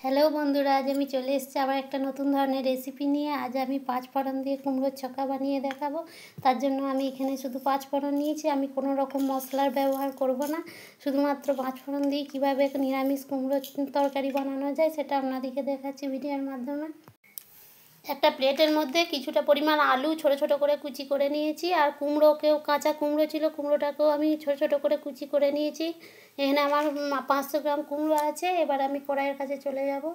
Hello বন্ধুরা, আজ আমি চলে এসেছি আবার একটা নতুন ধরনের রেসিপি নিয়ে। আজ আমি 5 ফোড়ন দিয়ে কুমড়োর ছক্কা বানিয়ে দেখাবো। তার জন্য আমি এখানে শুধু 5 ফোড়ন নিয়েছি। আমি কোনো রকম মশলার ব্যবহার করব না, শুধুমাত্র 5 ফোড়ন দিয়ে কীভাবে নিরামিষ কুমড়োর তরকারি বানানো যায় সেটা আপনাদেরকে দেখাচ্ছি ভিডিওর মাধ্যমে। একটা প্লেটের মধ্যে কিছুটা পরিমাণ আলু ছোট ছোট করে কুচি করে নিয়েছি, আর কুমড়োকেও কাঁচা কুমড়ো ছিল, কুমড়োটাকেও আমি ছোট ছোট করে কুচি করে নিয়েছি। এখানে আমার 500 গ্রাম কুমড়ো আছে। এবার আমি কড়াইয়ের কাছে চলে যাব।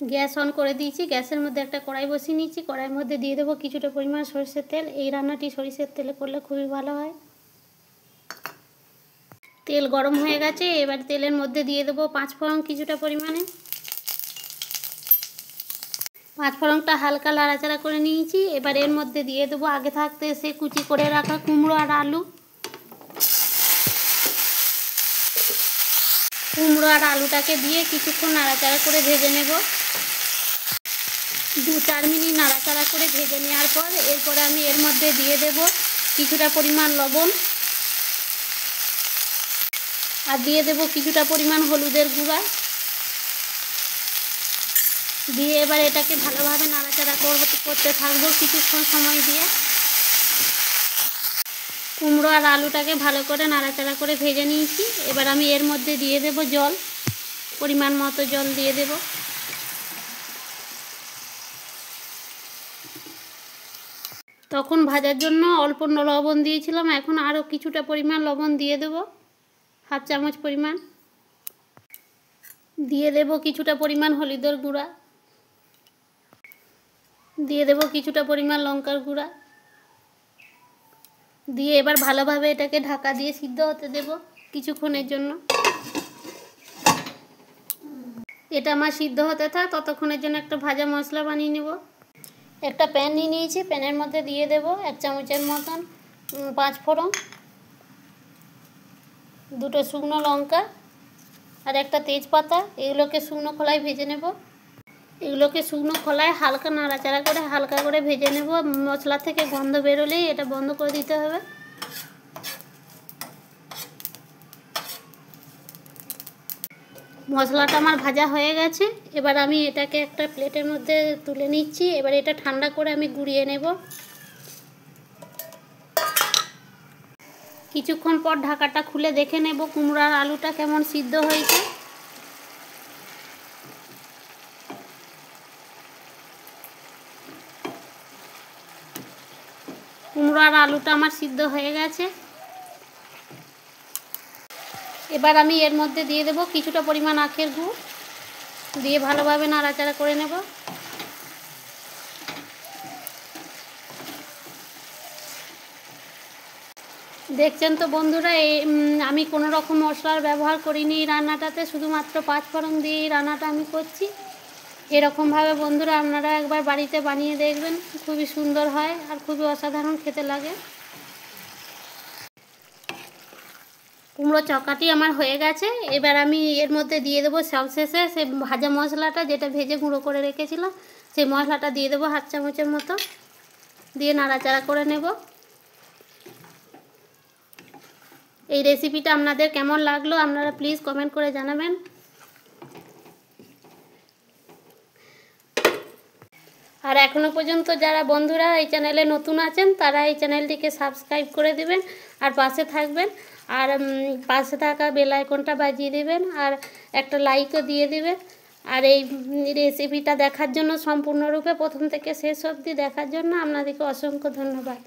গ্যাস অন করে দিয়েছি। গ্যাসের মধ্যে একটা কড়াই বসিয়ে নিয়েছি। কড়াইয়ের মধ্যে দিয়ে দেবো কিছুটা পরিমাণ সরষের তেল। এই রান্নাটি সরিষার তেলে করলে খুবই ভালো হয়। তেল গরম হয়ে গেছে। এবার তেলের মধ্যে দিয়ে দেবো 5 ফোড়ন কিছুটা পরিমাণে। 5 ফোড়নটা হালকা নাড়াচাড়া করে নিয়েছি। এবার এর মধ্যে দিয়ে দেবো আগে থাকতে সে কুচি করে রাখা কুমড়ো আর আলু। কুমড়ো আর আলুটাকে দিয়ে কিছুক্ষণ নাড়াচাড়া করে ভেজে নেব। 2-4 মিনিট নাড়াচাড়া করে ভেজে নেওয়ার পর এরপরে আমি এর মধ্যে দিয়ে দেব কিছুটা পরিমাণ লবণ, আর দিয়ে দেব কিছুটা পরিমাণ হলুদের গুঁড়া। দিয়ে এবার এটাকে ভালোভাবে নাড়াচাড়া করতে থাকবো কিছুক্ষণ সময় দিয়ে। কুমড়ো আর আলুটাকে ভালো করে নাড়াচাড়া করে ভেজে নিয়েছি। এবার আমি এর মধ্যে দিয়ে দেব জল, পরিমাণ মতো জল দিয়ে দেব। তখন ভাজার জন্য অল্প লবণ দিয়েছিলাম, এখন আরও কিছুটা পরিমাণ লবণ দিয়ে দেব, 1/2 চামচ পরিমাণ। দিয়ে দেব কিছুটা পরিমাণ হলুদের গুঁড়া, দিয়ে দেব কিছুটা পরিমাণ লঙ্কার গুঁড়া। দিয়ে এবার ভালোভাবে এটাকে ঢাকা দিয়ে সিদ্ধ হতে দেব কিছুক্ষণের জন্য। এটা আমার সিদ্ধ হতে থাক, ততক্ষণের জন্য একটা ভাজা মশলা বানিয়ে নেব। একটা প্যান নিয়ে নিয়েছি। প্যানের মধ্যে দিয়ে দেব 1 চামচের মতন 5 ফোড়ন, 2টো শুকনো লঙ্কা আর একটা তেজপাতা। এগুলোকে শুকনো খোলায় ভেজে নেব। এগুলোকে শুকনো খোলায় হালকা নাড়াচাড়া করে হালকা করে ভেজে নেব। মশলা থেকে গন্ধ বেরোলেই এটা বন্ধ করে দিতে হবে। মশলাটা আমার ভাজা হয়ে গেছে। এবার আমি এটাকে একটা প্লেটের মধ্যে তুলে নিচ্ছি। এবার এটা ঠান্ডা করে আমি গুঁড়িয়ে নেব। কিছুক্ষণ পর ঢাকাটা খুলে দেখে নেব কুমড়ো আর আলুটা কেমন সিদ্ধ হয়েছে। কুমড়ো আর আলুটা আমার সিদ্ধ হয়ে গেছে। এবার আমি এর মধ্যে দিয়ে দেব কিছুটা পরিমাণ আখের গুড়, দিয়ে ভালোভাবে নাড়াচাড়া করে নেব। দেখছেন তো বন্ধুরা, আমি কোনো রকম মশলার ব্যবহার করিনি এই রান্নাটাতে, শুধুমাত্র 5 ফোড়ন দিয়ে এই রান্নাটা আমি করছি। এরকমভাবে বন্ধুরা আপনারা একবার বাড়িতে বানিয়ে দেখবেন, খুবই সুন্দর হয় আর খুবই অসাধারণ খেতে লাগে। কুমড়ো চক্কাটি আমার হয়ে গেছে। এবার আমি এর মধ্যে দিয়ে দেবো সবশেষে সে ভাজা মশলাটা, যেটা ভেজে গুঁড়ো করে রেখেছিলাম, সেই মশলাটা দিয়ে দেবো 1/2 চামচের মতো, দিয়ে নাড়াচাড়া করে নেব। এই রেসিপিটা আপনাদের কেমন লাগলো আপনারা প্লিজ কমেন্ট করে জানাবেন। আর এখনও পর্যন্ত যারা বন্ধুরা এই চ্যানেলে নতুন আছেন তারা এই চ্যানেলটিকে সাবস্ক্রাইব করে দেবেন আর পাশে থাকবেন। আর পাশে থাকা বেল আইকনটা বাজিয়ে দেবেন আর একটা লাইকও দিয়ে দেবেন। আর এই রেসিপিটা দেখার জন্য, সম্পূর্ণরূপে প্রথম থেকে শেষ অবধি দেখার জন্য আপনাদেরকে অসংখ্য ধন্যবাদ।